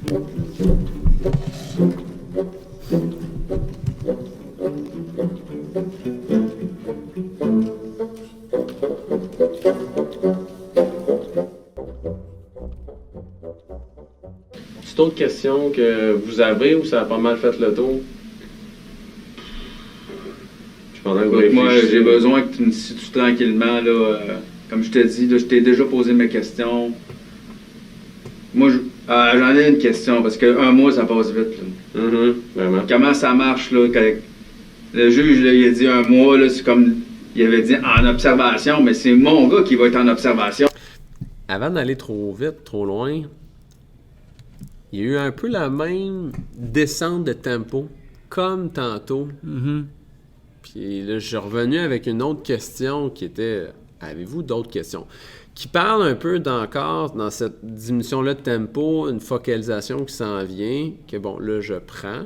C'est autre question que vous avez ou ça a pas mal fait le tour? Écoute, moi, j'ai besoin que tu me situes tranquillement. Là, comme je te dis, là, je t'ai déjà posé mes questions. Moi, j'en ai une question, parce qu'un mois, ça passe vite. Là. Vraiment. Comment ça marche, là, quand le juge, là, il a dit un mois, là, c'est comme, il avait dit en observation, mais c'est mon gars qui va être en observation. Avant d'aller trop vite, trop loin, il y a eu un peu la même descente de tempo, comme tantôt. Puis là, je suis revenu avec une autre question qui était « Avez-vous d'autres questions? » qui parle un peu d'encore, dans cette diminution-là de tempo, une focalisation qui s'en vient, que bon, là, je prends.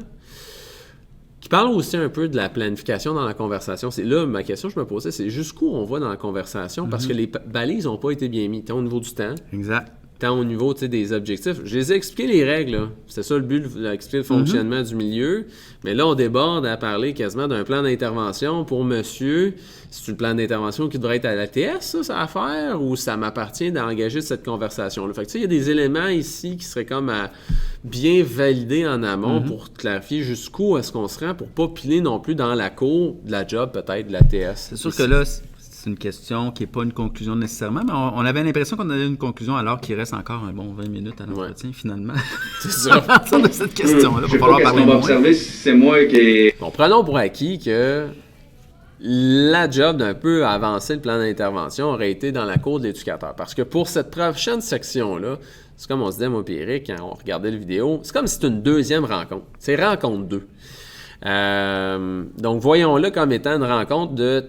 Qui parle aussi un peu de la planification dans la conversation. C'est là, ma question que je me posais, c'est jusqu'où on va dans la conversation, parce que les balises n'ont pas été bien mises, tant au niveau du temps. Exact. Tant au niveau des objectifs. Je les ai expliqué les règles. C'était ça le but, d'expliquer le fonctionnement du milieu. Mais là, on déborde à parler quasiment d'un plan d'intervention pour monsieur. C'est un plan d'intervention qui devrait être à l'ATS, ça à faire, ou ça m'appartient d'engager cette conversation-là. Fait que tu sais, il y a des éléments ici qui seraient comme à bien valider en amont pour clarifier jusqu'où est-ce qu'on se rend pour pas piler non plus dans la cour de la job, peut-être, de l'ATS. C'est sûr que là, c'est une question qui n'est pas une conclusion nécessairement, mais on avait l'impression qu'on avait une conclusion alors qu'il reste encore un bon 20 minutes à l'entretien, finalement. C'est ça. À partir de cette question-là, il va falloir parler On va moins. observer si c'est moi qui... Bon, prenons pour acquis que la job d'un peu avancer le plan d'intervention aurait été dans la cour de l'éducateur. Parce que pour cette prochaine section-là, c'est comme on se disait, moi et Eric, quand on regardait la vidéo, c'est comme si c'était une deuxième rencontre. C'est rencontre 2. Donc, voyons-le comme étant une rencontre de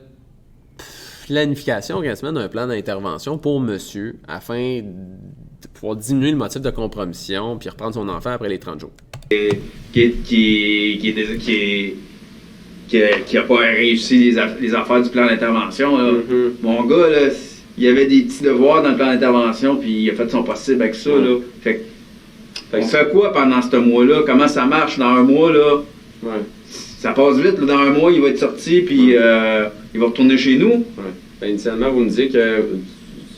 planification quasiment d'un plan d'intervention pour monsieur afin de pouvoir diminuer le motif de compromission puis reprendre son enfant après les 30 jours. Qui a pas réussi les affaires du plan d'intervention. Là. Mon gars, là, il avait des petits devoirs dans le plan d'intervention, puis il a fait son possible avec ça. Là. Fait on fait quoi pendant ce mois-là? Comment ça marche dans un mois? Là? Ça passe vite. Là, dans un mois, il va être sorti, puis il va retourner chez nous. Ben, initialement, vous me disiez que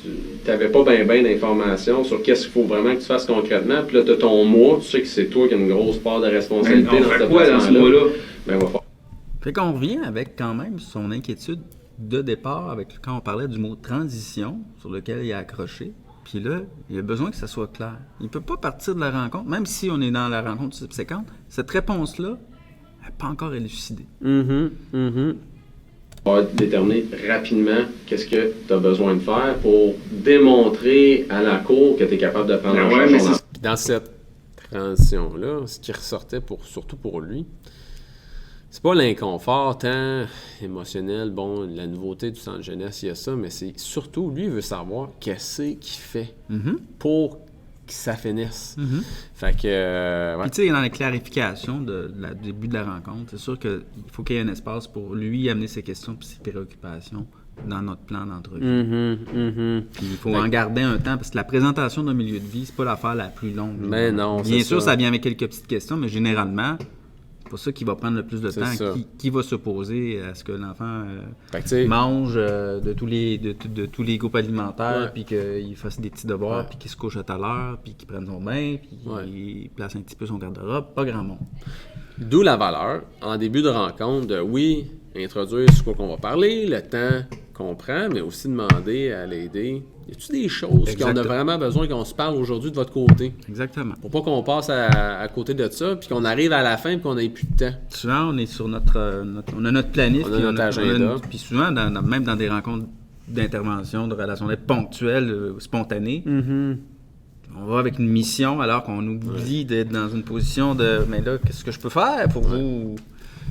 tu n'avais pas bien d'informations sur qu'est-ce qu'il faut vraiment que tu fasses concrètement. Puis là, tu as ton mois, tu sais que c'est toi qui as une grosse part de responsabilité on dans fait ce quoi dans ce mois-là? Ben, va faire. Fait qu'on revient avec quand même son inquiétude de départ, avec quand on parlait du mot transition, sur lequel il a accroché. Puis là, il a besoin que ça soit clair. Il ne peut pas partir de la rencontre, même si on est dans la rencontre subséquente. Cette réponse-là, elle n'est pas encore élucidée. On va déterminer rapidement qu'est-ce que tu as besoin de faire pour démontrer à la cour que tu es capable de prendre en charge ton enfant. Dans cette transition-là, ce qui ressortait surtout pour lui, c'est pas l'inconfort tant émotionnel, bon, la nouveauté du centre jeunesse, il y a ça, mais c'est surtout, lui, il veut savoir qu'est-ce qu'il fait pour que ça finisse. Fait que... Puis tu sais, dans la clarification du début de la rencontre, c'est sûr qu'il faut qu'il y ait un espace pour lui amener ses questions et ses préoccupations dans notre plan d'entrevue. Puis il faut en garder un temps, parce que la présentation d'un milieu de vie, c'est pas l'affaire la plus longue. Mais non, bien sûr, ça vient avec quelques petites questions, mais généralement... C'est pour ça qu'il va prendre le plus de temps. Qui va s'opposer à ce que l'enfant mange de tous les groupes alimentaires, puis qu'il fasse des petits devoirs, puis qu'il se couche à tout à l'heure, puis qu'il prenne son bain, puis qu'il place un petit peu son garde-robe. Pas grand monde. D'où la valeur, en début de rencontre, de introduire sur quoi qu'on va parler, le temps qu'on prend, mais aussi demander à l'aider. Y a-t-il des choses qu'on a vraiment besoin qu'on se parle aujourd'hui de votre côté? Exactement. Pour pas qu'on passe à côté de ça, puis qu'on arrive à la fin et qu'on n'ait plus de temps. Souvent, on est sur on a notre planif. On a notre agenda. Puis souvent, même dans des rencontres d'intervention, de relations ponctuelles, spontanées, on va avec une mission alors qu'on oublie d'être dans une position de « mais là, qu'est-ce que je peux faire pour vous? »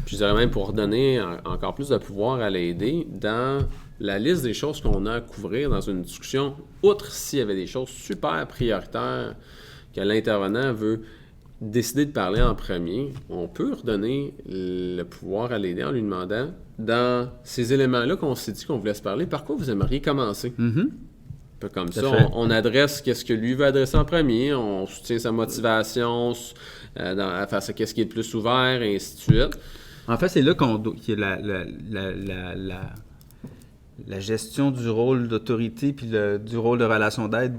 Puis je dirais même pour donner encore plus de pouvoir à l'aider dans la liste des choses qu'on a à couvrir dans une discussion, outre s'il y avait des choses super prioritaires que l'intervenant veut décider de parler en premier, on peut redonner le pouvoir à l'aider en lui demandant, dans ces éléments-là qu'on s'est dit qu'on voulait se parler, par quoi vous aimeriez commencer? peu comme ça. On adresse ce que lui veut adresser en premier, on soutient sa motivation face à ce qui est le plus ouvert, et ainsi de suite. En fait, c'est là qu'il y a la gestion du rôle d'autorité puis du rôle de relation d'aide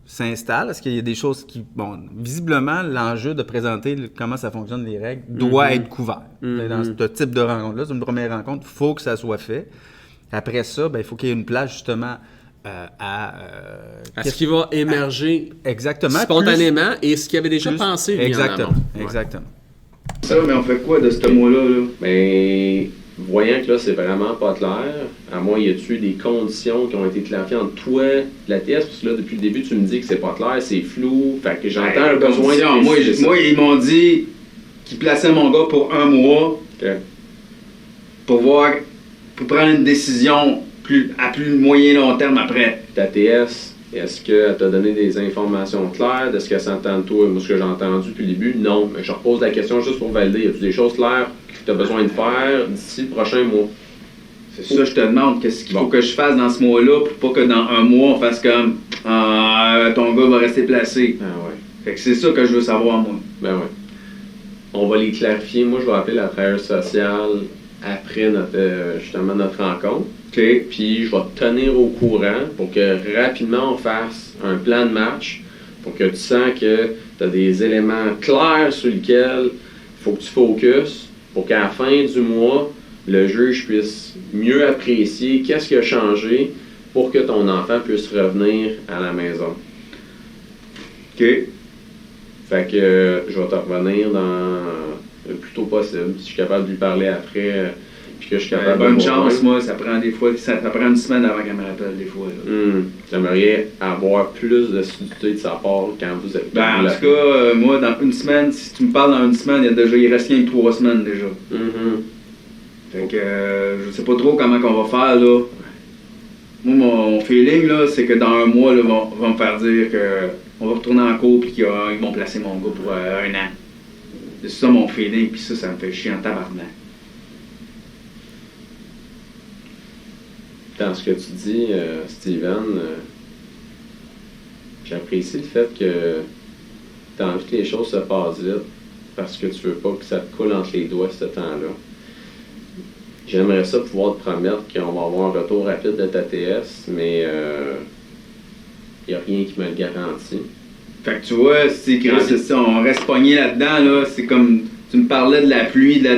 s'installe. Est-ce qu'il y a des choses qui... Bon, visiblement, l'enjeu de présenter comment ça fonctionne, les règles, doit être couvert. Dans ce type de rencontre-là, c'est une première rencontre, il faut que ça soit fait. Après ça, il faut qu'il y ait une place, justement, à ce qui va émerger exactement, spontanément et ce qu'il avait déjà pensé. Exactement. Ça, mais on fait quoi de ce mot-là? Mais voyant que là, c'est vraiment pas clair, à moi, y a-tu des conditions qui ont été clarifiées entre toi et la TS? Parce que là, depuis le début, tu me dis que c'est pas clair, c'est flou, fait que j'entends un besoin de... Moi, ils m'ont dit qu'ils plaçaient mon gars pour 1 mois pour prendre une décision à plus moyen long terme après. Ta TS, est-ce qu'elle t'a donné des informations claires de ce qu'elle s'entend de toi? Moi, ce que j'ai entendu depuis le début, non. Mais je repose la question juste pour valider. Y a-tu des choses claires que tu as besoin de faire d'ici le prochain mois? C'est ça, je te demande qu'est-ce qu'il faut que je fasse dans ce mois-là pour pas que dans 1 mois, on fasse comme ton gars va rester placé. Ah ouais. Fait que c'est ça que je veux savoir, moi. Ben ouais. On va les clarifier. Moi, je vais appeler la travailleuse sociale après notre rencontre. Okay. Puis je vais te tenir au courant pour que rapidement on fasse un plan de match, pour que tu sens que tu as des éléments clairs sur lesquels il faut que tu focuses, pour qu'à la fin du mois, le juge puisse mieux apprécier qu'est-ce qui a changé pour que ton enfant puisse revenir à la maison. OK. Fait que je vais te revenir dans le plus tôt possible. Si je suis capable de lui parler après... Puis que je suis capable bonne chance, moi, ça prend des fois, ça prend une semaine avant qu'elle me rappelle, des fois. J'aimerais avoir plus de d'assiduité de sa part quand vous êtes... En tout cas, moi, dans une semaine, si tu me parles dans une semaine, il reste rien que 3 semaines déjà. Fait que je sais pas trop comment on va faire, là. Moi, mon feeling, là, c'est que dans 1 mois, là, vont me faire dire qu'on va retourner en cours puis qu'ils vont placer mon gars pour 1 an. C'est ça mon feeling, puis ça me fait chier en tabarnak. Dans ce que tu dis, Steven, j'apprécie le fait que tu as envie que les choses se passent vite parce que tu veux pas que ça te coule entre les doigts ce temps-là. J'aimerais ça pouvoir te promettre qu'on va avoir un retour rapide de ta TS, mais il n'y a rien qui me le garantit. Fait que tu vois, c'est ça, on reste pogné là-dedans, là, c'est comme... Tu me parlais de la pluie, de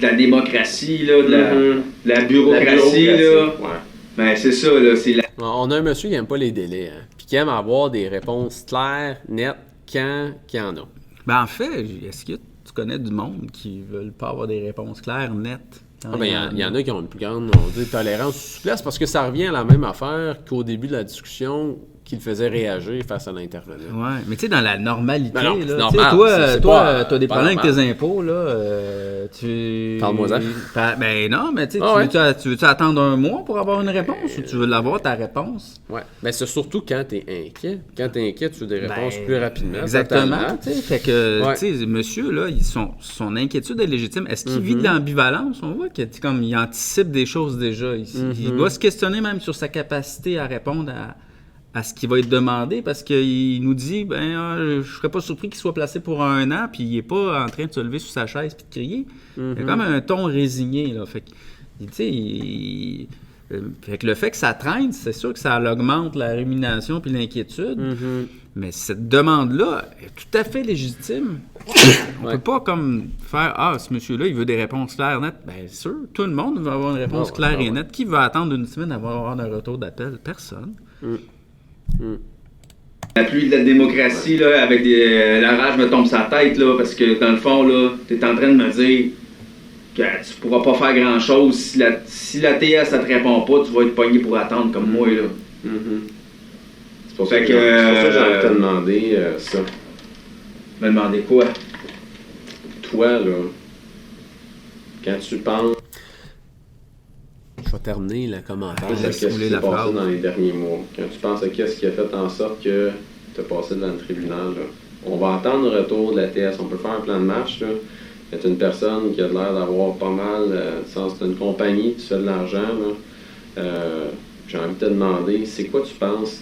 la démocratie, là, de la bureaucratie, là. Ouais. Ben, c'est ça, là. On a un monsieur qui n'aime pas les délais, hein, puis qui aime avoir des réponses claires, nettes, quand qu'il y en a. Ben, en fait, est-ce que tu connais du monde qui ne veulent pas avoir des réponses claires, nettes? Il y en a qui ont une plus grande tolérance ou souplesse parce que ça revient à la même affaire qu'au début de la discussion qui le faisait réagir face à l'intervenant. Oui, mais tu sais, dans la normalité, ben non, là, normal, toi, tu as des problèmes avec tes impôts, là, Parle-moi-en. Ben non, mais tu sais, tu veux-tu attendre 1 mois pour avoir une réponse ou tu veux l'avoir, ta réponse? Oui, ben c'est surtout quand tu es inquiet. Quand tu es inquiet, tu veux des réponses plus rapidement. Exactement, tu sais, fait que, tu sais, monsieur, là, son inquiétude est légitime. Est-ce qu'il vit de l'ambivalence? On voit qu'il anticipe des choses déjà. Il doit se questionner même sur sa capacité à répondre à ce qui va être demandé, parce qu'il nous dit, je serais pas surpris qu'il soit placé pour 1 an, puis il est pas en train de se lever sous sa chaise puis de crier. Il y a comme un ton résigné, là. Fait que, tu sais, fait que le fait que ça traîne, c'est sûr que ça augmente la rumination puis l'inquiétude, mais cette demande-là est tout à fait légitime. On peut pas comme faire « ce monsieur-là, il veut des réponses claires, nettes. » Bien sûr, tout le monde veut avoir une réponse claire et nette. Qui va attendre 1 semaine avant d'avoir un retour d'appel? Personne. La pluie de la démocratie, là, avec la rage me tombe sur la tête, là, parce que dans le fond, là, t'es en train de me dire que tu pourras pas faire grand-chose. Si la TS, ça te répond pas, tu vas être pogné pour attendre comme moi, là. C'est pour ça que j'ai envie de te demander ça. Me demander quoi? Toi, là, quand tu penses... Je vais terminer le commentaire. Qu'est-ce qui s'est passé dans les derniers mois? Quand tu penses à qu'est-ce qui a fait en sorte que tu as passé devant le tribunal, là, on va attendre le retour de la TS. On peut faire un plan de marche. C'est une personne qui a l'air d'avoir pas mal, c'est une compagnie qui fait de l'argent. j'ai envie de te demander, c'est quoi tu penses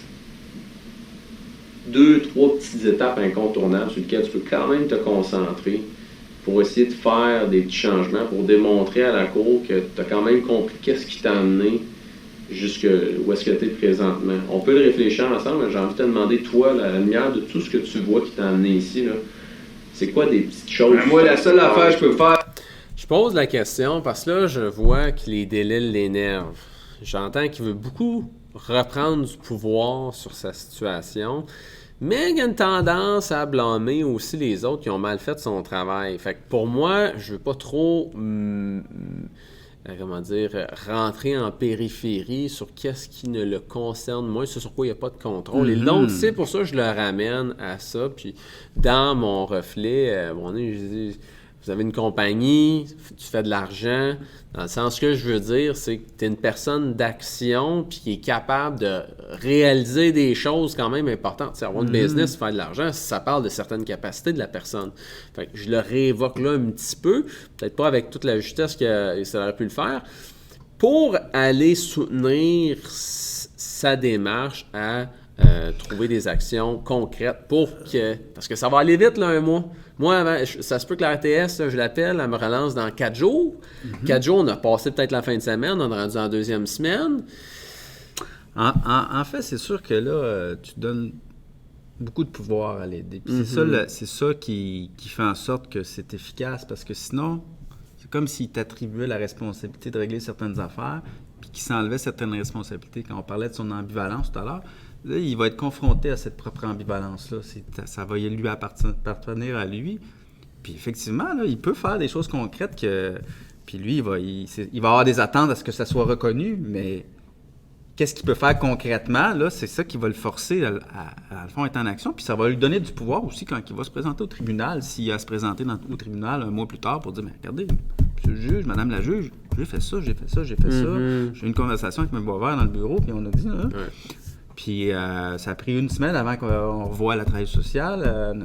2-3 petites étapes incontournables sur lesquelles tu peux quand même te concentrer pour essayer de faire des petits changements, pour démontrer à la cour que tu as quand même compris qu'est-ce qui t'a amené jusque où est-ce que tu es présentement. On peut le réfléchir ensemble, mais j'ai envie de te demander, toi, à la lumière de tout ce que tu vois qui t'a amené ici, là, c'est quoi des petites choses? Moi, la seule affaire que je peux faire... Je pose la question parce que là, je vois que les délais l'énervent. J'entends qu'il veut beaucoup reprendre du pouvoir sur sa situation, mais il y a une tendance à blâmer aussi les autres qui ont mal fait son travail. Fait que pour moi, je veux pas trop rentrer en périphérie sur qu'est-ce qui ne le concerne moins, c'est sur quoi il n'y a pas de contrôle. Et donc, c'est pour ça que je le ramène à ça. Puis, dans mon reflet, je dis, vous avez une compagnie, tu fais de l'argent. Dans le sens que je veux dire, c'est que tu es une personne d'action puis qui est capable de réaliser des choses quand même importantes. T'sais, avoir une business, faire de l'argent, ça parle de certaines capacités de la personne. Fait que je le réévoque là un petit peu, peut-être pas avec toute la justesse que ça aurait pu le faire, pour aller soutenir sa démarche à trouver des actions concrètes parce que ça va aller vite là, un mois. Moi, ça se peut que la RTS, je l'appelle, elle me relance dans 4 jours. 4 jours, on a passé peut-être la fin de semaine, on est rendu en deuxième semaine. En fait, c'est sûr que là, tu donnes beaucoup de pouvoir à l'aider. Puis c'est ça qui fait en sorte que c'est efficace, parce que sinon, c'est comme s'il t'attribuait la responsabilité de régler certaines affaires, puis qu'il s'enlevait certaines responsabilités. Quand on parlait de son ambivalence tout à l'heure, là, il va être confronté à cette propre ambivalence-là. Ça va lui appartenir à lui. Puis effectivement, là, il peut faire des choses concrètes puis lui, il va avoir des attentes à ce que ça soit reconnu, mais qu'est-ce qu'il peut faire concrètement, là, c'est ça qui va le forcer à le fond, être en action. Puis ça va lui donner du pouvoir aussi quand il va se présenter au tribunal, s'il a à se présenter au tribunal un mois plus tard pour dire, mais regardez, monsieur le juge, madame la juge, j'ai fait ça. J'ai eu une conversation avec M. Boisvert dans le bureau, puis on a dit, là, puis ça a pris 1 semaine avant qu'on revoie la travailleuse sociale,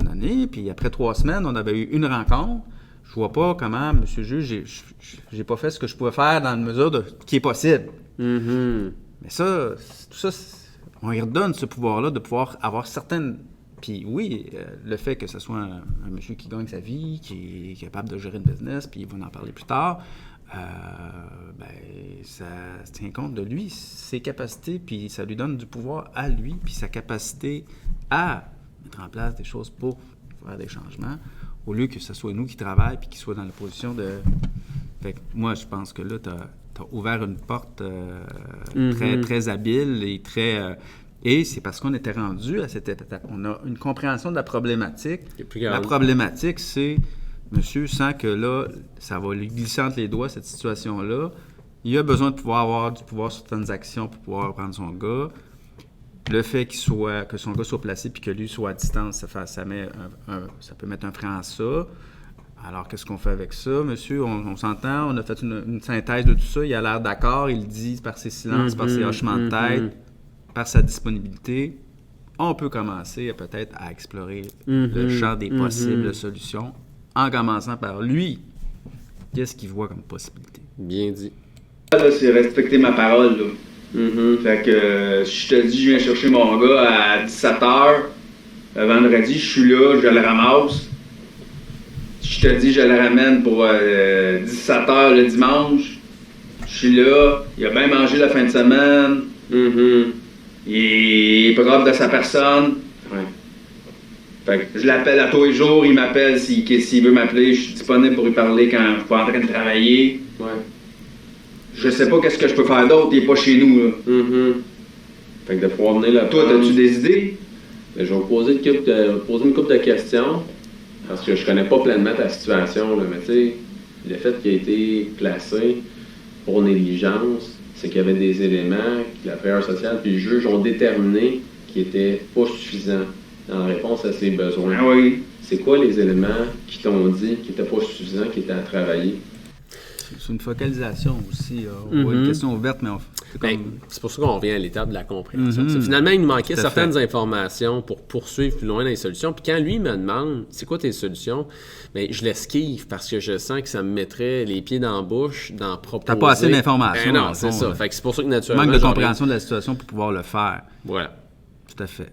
puis après 3 semaines, on avait eu une rencontre. Je vois pas comment, monsieur le juge, j'ai pas fait ce que je pouvais faire dans la mesure qui est possible. Mais ça, tout ça, on lui redonne ce pouvoir-là de pouvoir avoir certaines... Puis oui, le fait que ce soit un monsieur qui gagne sa vie, qui est capable de gérer une business, puis il va en parler plus tard, ça tient compte de lui, ses capacités, puis ça lui donne du pouvoir à lui, puis sa capacité à mettre en place des choses pour faire des changements, au lieu que ce soit nous qui travaillons, puis qui soit dans la position de... Fait que moi, je pense que là, t'as ouvert une porte très, très habile et très... et c'est parce qu'on était rendu à cette étape. On a une compréhension de la problématique. La problématique, c'est... Monsieur sent que là, ça va lui glisser entre les doigts, cette situation-là. Il a besoin de pouvoir avoir du pouvoir sur certaines actions pour pouvoir reprendre son gars. Le fait que son gars soit placé puis que lui soit à distance, ça peut mettre un frein à ça. Alors, qu'est-ce qu'on fait avec ça, monsieur? On s'entend, on a fait une synthèse de tout ça. Il a l'air d'accord, il le dit par ses silences, par ses hochements de tête, par sa disponibilité. On peut commencer peut-être à explorer le champ des possibles solutions, en commençant par lui. Qu'est-ce qu'il voit comme possibilité? Bien dit. Là, c'est respecter ma parole, là. Fait que si je te dis je viens chercher mon gars à 17h, vendredi, je suis là, je le ramasse. Si je te dis je le ramène pour 17h le dimanche, je suis là, il a bien mangé la fin de semaine, il est propre de sa personne. Fait que je l'appelle à tous les jours, il m'appelle s'il veut m'appeler, je suis disponible pour lui parler quand je suis pas en train de travailler. Je sais pas qu'est-ce que je peux faire d'autre, il est pas chez nous, là. Fait que de pouvoir venir là. Toi, as-tu des idées? Je vais vous poser une couple de questions, parce que je connais pas pleinement ta situation, là, mais tu sais, le fait qu'il ait été placé pour négligence, c'est qu'il y avait des éléments que la travailleuse sociale puis le juge ont déterminé qui n'étaient pas suffisants en réponse à ses besoins. Oui. C'est quoi les éléments qui t'ont dit qui n'étaient pas suffisants, qui étaient à travailler? C'est une focalisation aussi. On voit une question ouverte, mais c'est pour ça qu'on revient à l'étape de la compréhension. Finalement, il nous manquait certaines informations pour poursuivre plus loin dans les solutions. Puis quand lui me demande, c'est quoi tes solutions? Bien, je l'esquive parce que je sens que ça me mettrait les pieds dans la bouche d'en proposer. T'as pas assez d'informations. Non, c'est ça. Fait que c'est pour ça que naturellement... Manque de compréhension de la situation pour pouvoir le faire. Voilà. Tout à fait.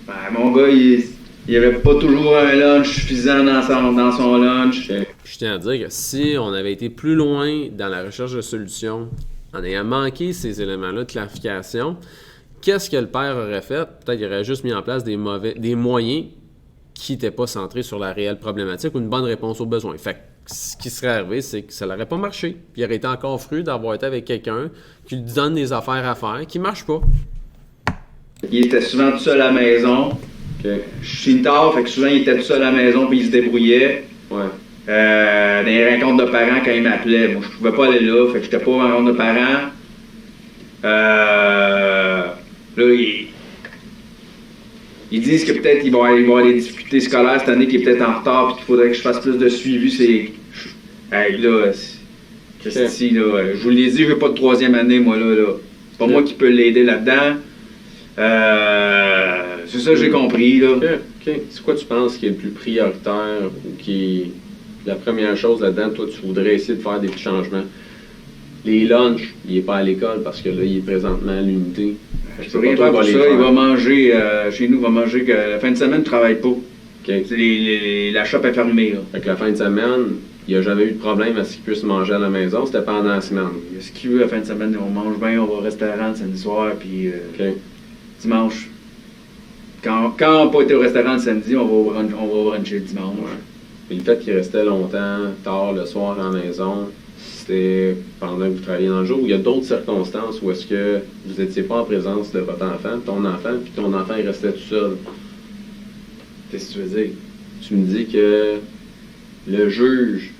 Ben, mon gars, il n'y avait pas toujours un lunch suffisant dans son lunch. Je tiens à dire que si on avait été plus loin dans la recherche de solutions, en ayant manqué ces éléments-là de clarification, qu'est-ce que le père aurait fait? Peut-être qu'il aurait juste mis en place des moyens qui n'étaient pas centrés sur la réelle problématique ou une bonne réponse aux besoins. Fait que ce qui serait arrivé, c'est que ça n'aurait pas marché. Puis il aurait été encore frustré d'avoir été avec quelqu'un qui lui donne des affaires à faire qui ne marchent pas. Il était souvent tout seul à la maison. Je suis tard, fait que souvent il était tout seul à la maison puis il se débrouillait. Ouais. Dans les rencontres de parents quand ils m'appelaient. Moi, je pouvais pas aller là, fait que j'étais pas en rencontre de parents. Là, ils disent que peut-être il va y avoir des difficultés scolaires cette année, qu'il est peut-être en retard puis qu'il faudrait que je fasse plus de suivi. Hey, là, Christy, là, je vous l'ai dit, je veux pas de troisième année, moi, là. C'est pas moi qui peux l'aider là-dedans. C'est ça que j'ai compris, là. OK. C'est quoi tu penses qui est le plus prioritaire ou qui est la première chose là-dedans? Toi, tu voudrais essayer de faire des petits changements. Les lunchs, il n'est pas à l'école parce que là, il est présentement à l'unité. Je peux rien faire pour ça. Il va manger, chez nous, il va manger que la fin de semaine, il ne travaille pas. Okay. La shop est fermée, là. Fait que la fin de semaine, il n'y a jamais eu de problème à ce qu'il puisse manger à la maison. C'était pendant la semaine. Ce qu'il veut, la fin de semaine, on mange bien, on va au restaurant le samedi soir, puis dimanche. Quand on n'a pas été au restaurant le samedi, on va bruncher le dimanche. Ouais. Puis le fait qu'il restait longtemps, tard le soir à la maison, c'était pendant que vous travailliez dans le jour, ou il y a d'autres circonstances où est-ce que vous n'étiez pas en présence de votre enfant, puis ton enfant il restait tout seul. Qu'est-ce que tu veux dire? Tu me dis que le juge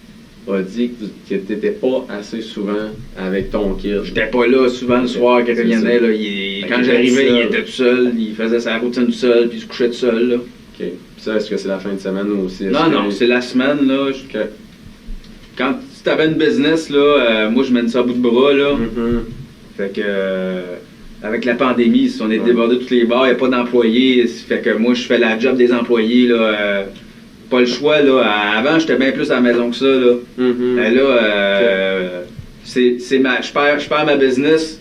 a dit que tu n'étais pas assez souvent avec ton kid. J'étais pas là souvent le soir quand il revenait. Quand j'arrivais, il était tout seul, il faisait sa routine tout seul, puis il se couchait tout seul. Là. OK. Puis ça, est-ce que c'est la fin de semaine aussi? Non, c'est la semaine. Là. Quand tu avais une business, là, moi je mène ça à bout de bras. Là. Fait que avec la pandémie, on est débordé tous les bars, il n'y a pas d'employés. Fait que moi je fais la job des employés. Là, pas le choix, là. Avant, j'étais bien plus à la maison que ça, là. Mais là, je perds ma business.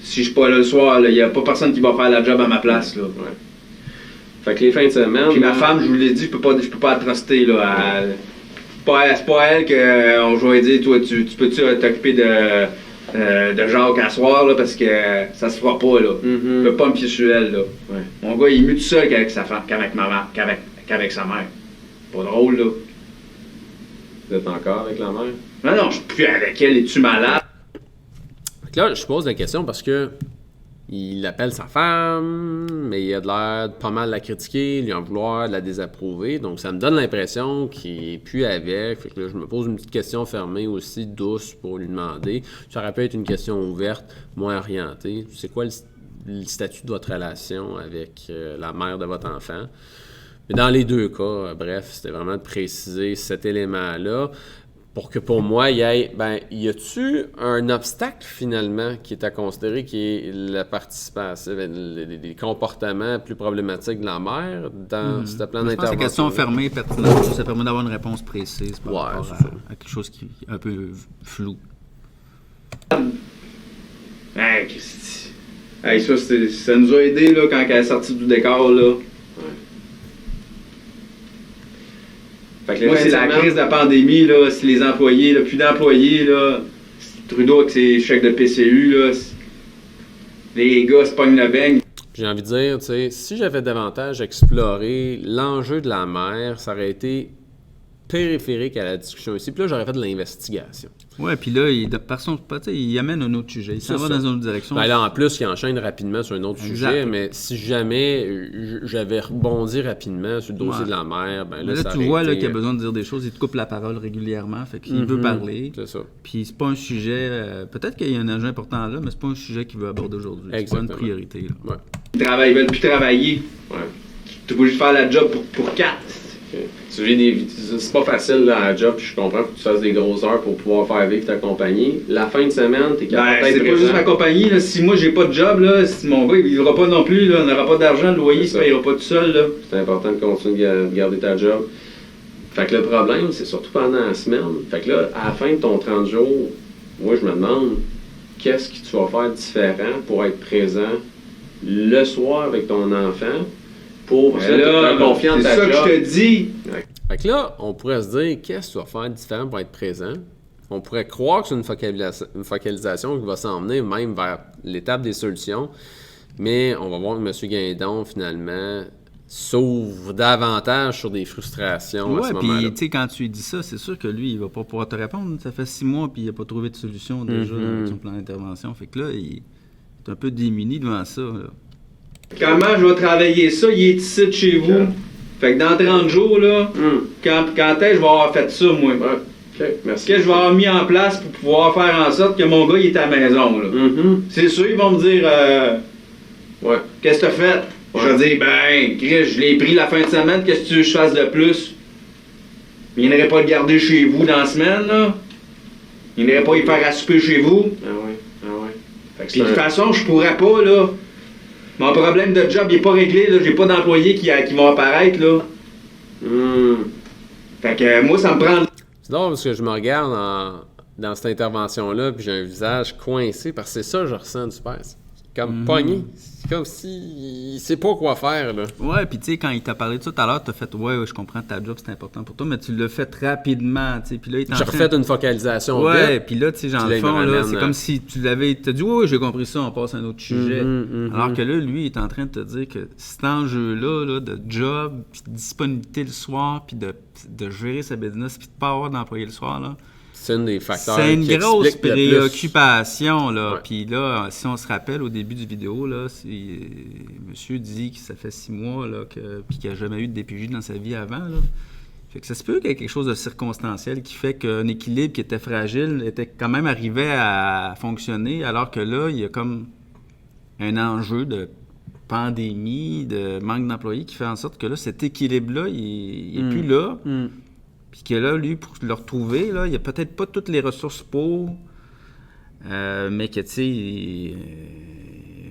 Si je suis pas là le soir, il n'y a pas personne qui va faire la job à ma place, là. Ouais. Fait que les fins de semaine... Puis ma femme, je vous l'ai dit, je peux pas la truster, là. C'est pas elle qu'on va dire, toi, tu peux-tu t'occuper de Jacques à soir, là, parce que ça se fera pas, là. Je peux pas me fier sur elle, là. Ouais. Mon gars, il est mieux tout seul qu'avec sa femme, qu'avec sa mère. Pas drôle, là. Vous êtes encore avec la mère? Non, je suis plus avec elle. Es-tu malade? Là, je pose la question parce que il appelle sa femme, mais il a de l'air de pas mal la critiquer, lui en vouloir, de la désapprouver. Donc, ça me donne l'impression qu'il est plus avec. Fait que là, je me pose une petite question fermée aussi, douce, pour lui demander. Ça aurait pu être une question ouverte, moins orientée. C'est quoi le statut de votre relation avec la mère de votre enfant? Mais dans les deux cas, bref, c'était vraiment de préciser cet élément-là pour que pour moi, y a-tu un obstacle finalement qui est à considérer, qui est la participation, les comportements plus problématiques de la mère dans ce plan d'intervention? C'est une question fermée, pertinente. Ça permet d'avoir une réponse précise par rapport à quelque chose qui est un peu flou. Hey, Christy. Hey, ça nous a aidé là, quand elle est sortie du décor, là. Moi, c'est la crise de la pandémie, là, si les employés, là, plus d'employés, là, Trudeau avec ses chèques de PCU, là, les gars se pognent le beigne. J'ai envie de dire, tu sais, si j'avais davantage exploré l'enjeu de la mer, ça aurait été périphérique à la discussion ici. Puis là, j'aurais fait de l'investigation. Ouais, puis là, il amène un autre sujet. Il s'en va dans une autre direction. Ben là, en plus, il enchaîne rapidement sur un autre sujet, mais si jamais j'avais rebondi rapidement sur le dossier de la mer, ben là, ça tu vois qu'il a besoin de dire des choses. Il te coupe la parole régulièrement, fait qu'il veut parler. C'est ça. Puis c'est pas un sujet... peut-être qu'il y a un enjeu important là, mais c'est pas un sujet qu'il veut aborder aujourd'hui. C'est pas une priorité. Là. Ouais. Ils veulent plus travailler. Ouais. T'es obligé de faire la job pour 4. C'est pas facile là, à la job, puis je comprends que tu fasses des grosses heures pour pouvoir faire vivre ta compagnie. La fin de semaine, t'es capable d'être c'est présent. pas juste ma compagnie. Là. Si moi j'ai pas de job, là, si mon gars il vivra pas non plus, là, on n'aura pas d'argent, le loyer il se payera pas tout seul. Là. C'est important de continuer de garder ta job. Fait que le problème, c'est surtout pendant la semaine. Fait que là, à la fin de ton 30 jours, moi je me demande qu'est-ce que tu vas faire différent pour être présent le soir avec ton enfant pour te confier en ta job. C'est ça que je te dis. Ouais. Fait que là, on pourrait se dire, qu'est-ce que tu vas faire différent pour être présent? On pourrait croire que c'est une focalisation qui va s'emmener même vers l'étape des solutions, mais on va voir que M. Guindon, finalement, s'ouvre davantage sur des frustrations à ce moment-là. Puis, tu sais, quand tu lui dis ça, c'est sûr que lui, il va pas pouvoir te répondre. Ça fait 6 mois, puis il n'a pas trouvé de solution déjà avec son plan d'intervention. Fait que là, il est un peu démuni devant ça. Là. Comment je vais travailler ça? Il est ici de chez vous. Yeah. Fait que dans 30 jours, là, quand est-ce que je vais avoir fait ça, moi? Ouais. Okay. Merci. Qu'est-ce que je vais avoir mis en place pour pouvoir faire en sorte que mon gars, il est à la maison, là? C'est sûr, ils vont me dire, qu'est-ce que t'as fait? Ouais. Je vais dire, ben, Chris, je l'ai pris la fin de semaine, qu'est-ce que tu veux que je fasse de plus? Il n'aurait pas le garder chez vous dans la semaine, là? Il n'aurait pas y faire à souper chez vous? Ah ouais. Puis de toute façon, je pourrais pas, là. Mon problème de job, il est pas réglé, là. J'ai pas d'employés qui vont apparaître, là. Fait que moi, ça me prend... C'est drôle parce que je me regarde dans cette intervention-là, puis j'ai un visage coincé, parce que c'est ça que je ressens du père. C'est comme pogné. C'est comme si il sait pas quoi faire, là. Ouais, puis tu sais, quand il t'a parlé de ça tout à l'heure, t'as fait « Ouais, je comprends, ta job, c'est important pour toi », mais tu l'as fait rapidement, tu sais. Puis là, il j'ai refait une focalisation. Ouais, puis là, tu sais, genre, le fond, là, c'est comme si tu t'as dit « Ouais, j'ai compris ça, on passe à un autre sujet ». Alors que là, lui, il est en train de te dire que cet enjeu-là, là, de job, puis de disponibilité le soir, puis de gérer sa business, puis de pas avoir d'employé le soir, là, c'est un des facteurs. C'est une grosse préoccupation, là. Ouais. Puis là, si on se rappelle au début du vidéo, là, monsieur dit que ça fait 6 mois, là, puis qu'il n'a jamais eu de DPJ dans sa vie avant, là. Fait que ça se peut qu'il y ait quelque chose de circonstanciel qui fait qu'un équilibre qui était fragile était quand même arrivé à fonctionner, alors que là, il y a comme un enjeu de pandémie, de manque d'employés qui fait en sorte que là, cet équilibre-là, il n'est plus là. Puis que là, lui, pour le retrouver, là, il n'y a peut-être pas toutes les ressources pour, mais que, tu sais, il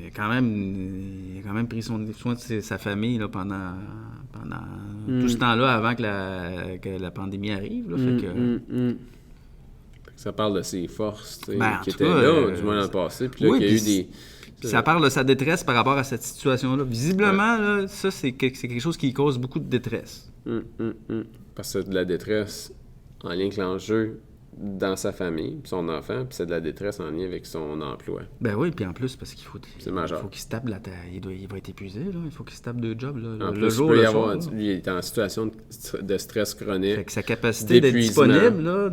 a quand même pris soin de sa famille là, pendant tout ce temps-là avant que la pandémie arrive. Là, fait que, ça parle de ses forces qui étaient cas, là, du moins dans le passé. Puis là, oui, qu'il y a eu des... Puis ça parle de sa détresse par rapport à cette situation-là. Visiblement, là, ça, c'est quelque chose qui cause beaucoup de détresse. Parce que c'est de la détresse en lien avec l'enjeu dans sa famille, puis son enfant, puis c'est de la détresse en lien avec son emploi. Ben oui, puis en plus, parce qu'il faut qu'il se tape il va être épuisé, là. Il faut qu'il se tape 2 jobs, là, en le plus, jour, il peut le y soir. avoir, lui, il est en situation de stress chronique. Fait que sa capacité d'être disponible, là,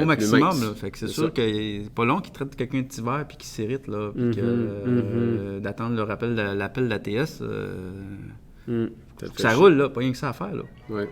au maximum, là. Fait que c'est sûr que c'est pas long qu'il traite quelqu'un de petit verre puis qu'il s'irrite, là, puis d'attendre l'appel d'ATS. Ça roule, là, pas rien que ça à faire, là. Ouais.